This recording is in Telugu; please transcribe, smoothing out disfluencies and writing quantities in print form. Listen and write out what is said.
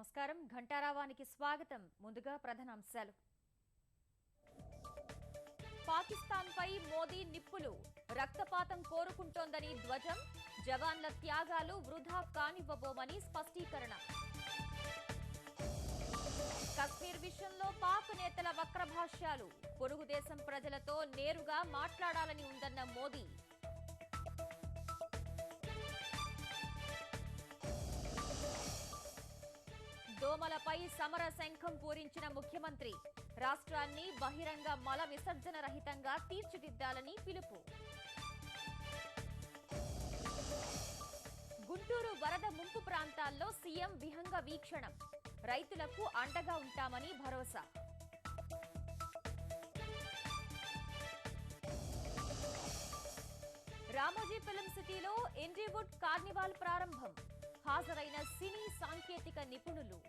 నమస్కారం ఘంటారావానికి స్వాగతం. ముందుగా ప్రధాన అంశాలు. పాకిస్తాన్ పై మోదీ నిప్పులు, రక్తపాతం కోరుకుంటోందని ధ్వజం, జవాన్ల త్యాగాలు వృధా కానివ్వబోమని స్పష్టీకరణ. కశ్మీర్ విషయంలో పాక్ నేతల వక్రభాష్యాలు, పొరుగు దేశం ప్రజలతో నేరుగా మాట్లాడాలని ఉందన్న మోదీ. దోమలపై సమర శంఖం పూరించిన ముఖ్యమంత్రి, రాష్ట్రాన్ని బహిరంగ మల విసర్జన రహితంగా తీర్చిదిద్దాలని పిలుపు. గుంటూరు వరద ముంపు ప్రాంతాల్లో సీఎం విహంగ వీక్షణం, రైతులకు అండగా ఉంటామని భరోసా. రామోజీ ఫిల్మ్ సిటీలో ఇండివుడ్ కార్నివాల్ ప్రారంభం, హాజరైన సినీ సాంకేతిక నిపుణులు.